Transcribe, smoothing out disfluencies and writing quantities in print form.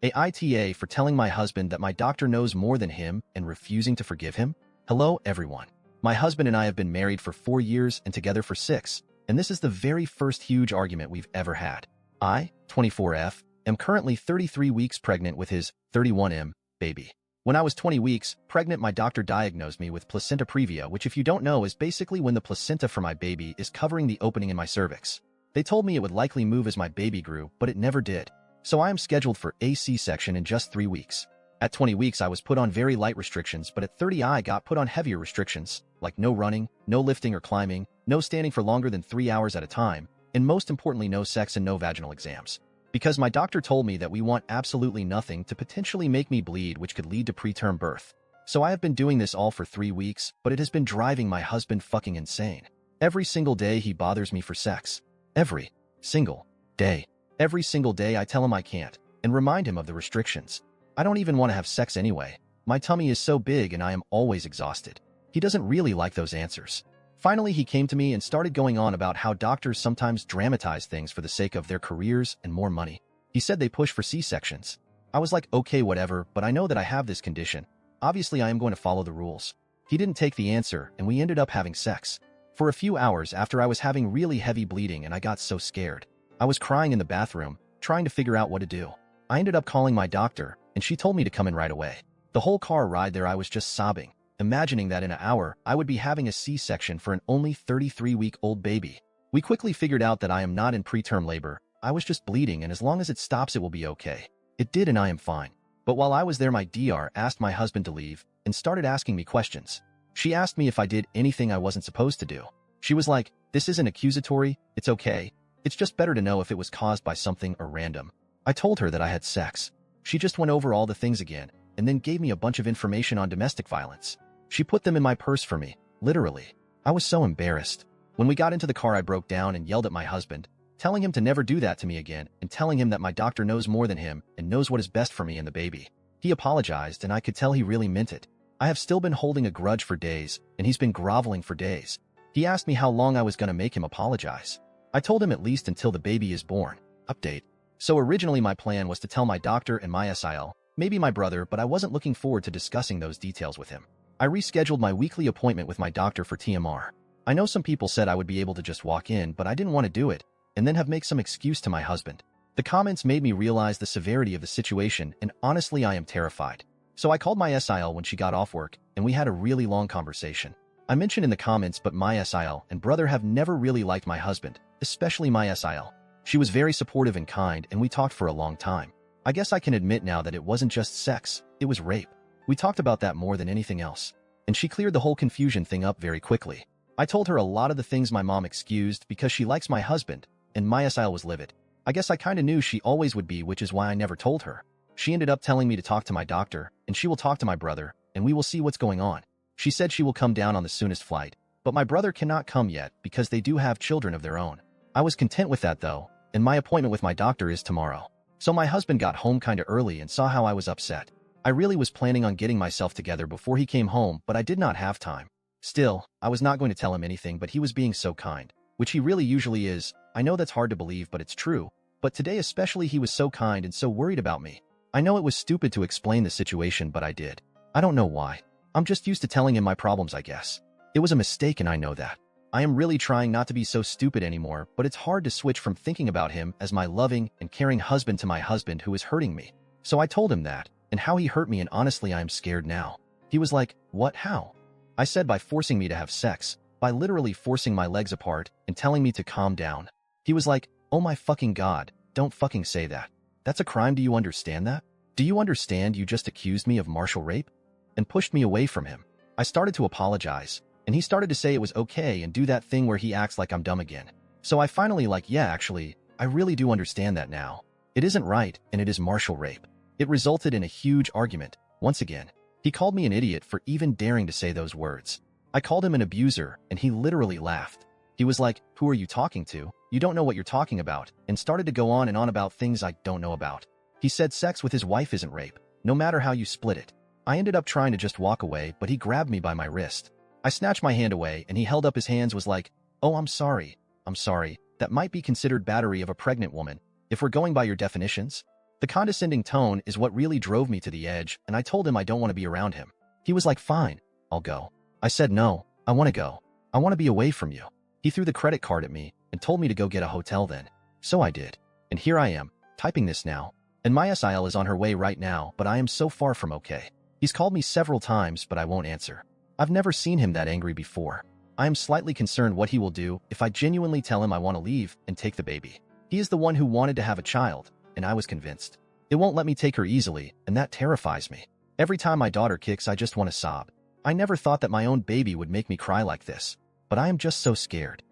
AITA for telling my husband that my doctor knows more than him and refusing to forgive him? Hello, everyone. My husband and I have been married for 4 years and together for 6, and this is the very first huge argument we've ever had. I, 24F, am currently 33 weeks pregnant with his 31M baby. When I was 20 weeks pregnant, my doctor diagnosed me with placenta previa, which if you don't know is basically when the placenta for my baby is covering the opening in my cervix. They told me it would likely move as my baby grew, but it never did. So I am scheduled for a C-section in just 3 weeks. At 20 weeks, I was put on very light restrictions, but at 30 I got put on heavier restrictions, like no running, no lifting or climbing, no standing for longer than 3 hours at a time, and most importantly, no sex and no vaginal exams. Because my doctor told me that we want absolutely nothing to potentially make me bleed, which could lead to preterm birth. So I have been doing this all for 3 weeks, but it has been driving my husband fucking insane. Every single day he bothers me for sex. Every single day. Every single day I tell him I can't, and remind him of the restrictions. I don't even want to have sex anyway. My tummy is so big and I am always exhausted. He doesn't really like those answers. Finally, he came to me and started going on about how doctors sometimes dramatize things for the sake of their careers and more money. He said they push for C-sections. I was like, okay, whatever, but I know that I have this condition. Obviously, I am going to follow the rules. He didn't take the answer, and we ended up having sex. For a few hours after I was having really heavy bleeding and I got so scared. I was crying in the bathroom, trying to figure out what to do. I ended up calling my doctor, and she told me to come in right away. The whole car ride there I was just sobbing, imagining that in an hour I would be having a C-section for an only 33-week-old baby. We quickly figured out that I am not in preterm labor. I was just bleeding, and as long as it stops it will be okay. It did, and I am fine. But while I was there, my DR asked my husband to leave and started asking me questions. She asked me if I did anything I wasn't supposed to do. She was like, "This isn't accusatory, it's okay. It's just better to know if it was caused by something or random." I told her that I had sex. She just went over all the things again, and then gave me a bunch of information on domestic violence. She put them in my purse for me, literally. I was so embarrassed. When we got into the car, I broke down and yelled at my husband, telling him to never do that to me again, and telling him that my doctor knows more than him and knows what is best for me and the baby. He apologized, and I could tell he really meant it. I have still been holding a grudge for days, and he's been groveling for days. He asked me how long I was going to make him apologize. I told him at least until the baby is born. Update. So originally my plan was to tell my doctor and my SIL, maybe my brother, but I wasn't looking forward to discussing those details with him. I rescheduled my weekly appointment with my doctor for TMR. I know some people said I would be able to just walk in, but I didn't want to do it, and then make some excuse to my husband. The comments made me realize the severity of the situation, and honestly I am terrified. So I called my SIL when she got off work, and we had a really long conversation. I mentioned in the comments, but my SIL and brother have never really liked my husband, especially my SIL. She was very supportive and kind, and we talked for a long time. I guess I can admit now that it wasn't just sex, it was rape. We talked about that more than anything else. And she cleared the whole confusion thing up very quickly. I told her a lot of the things my mom excused because she likes my husband, and my SIL was livid. I guess I kinda knew she always would be, which is why I never told her. She ended up telling me to talk to my doctor, and she will talk to my brother, and we will see what's going on. She said she will come down on the soonest flight, but my brother cannot come yet because they do have children of their own. I was content with that though, and my appointment with my doctor is tomorrow. So my husband got home kinda early and saw how I was upset. I really was planning on getting myself together before he came home, but I did not have time. Still, I was not going to tell him anything, but he was being so kind, which he really usually is. I know that's hard to believe, but it's true. But today especially he was so kind and so worried about me. I know it was stupid to explain the situation, but I did. I don't know why. I'm just used to telling him my problems, I guess. It was a mistake and I know that. I am really trying not to be so stupid anymore, but it's hard to switch from thinking about him as my loving and caring husband to my husband who is hurting me. So I told him that, and how he hurt me, and honestly I am scared now. He was like, "What? How?" I said by forcing me to have sex, by literally forcing my legs apart and telling me to calm down. He was like, "Oh my fucking god, don't fucking say that. That's a crime, do you understand that? Do you understand you just accused me of martial rape?" And pushed me away from him. I started to apologize, and he started to say it was okay and do that thing where he acts like I'm dumb again. So I finally yeah, actually, I really do understand that now. It isn't right, and it is martial rape. It resulted in a huge argument, once again. He called me an idiot for even daring to say those words. I called him an abuser, and he literally laughed. He was like, "Who are you talking to? You don't know what you're talking about," and started to go on and on about things I don't know about. He said sex with his wife isn't rape, no matter how you split it. I ended up trying to just walk away, but he grabbed me by my wrist. I snatched my hand away, and he held up his hands, was like, "Oh, I'm sorry. That might be considered battery of a pregnant woman, if we're going by your definitions." The condescending tone is what really drove me to the edge, and I told him I don't want to be around him. He was like, fine, I'll go. I said, no, I want to go. I want to be away from you. He threw the credit card at me and told me to go get a hotel then. So I did. And here I am, typing this now. And my SIL is on her way right now, but I am so far from okay. He's called me several times, but I won't answer. I've never seen him that angry before. I am slightly concerned what he will do if I genuinely tell him I want to leave and take the baby. He is the one who wanted to have a child, and I was convinced. It won't let me take her easily, and that terrifies me. Every time my daughter kicks, I just want to sob. I never thought that my own baby would make me cry like this, but I am just so scared.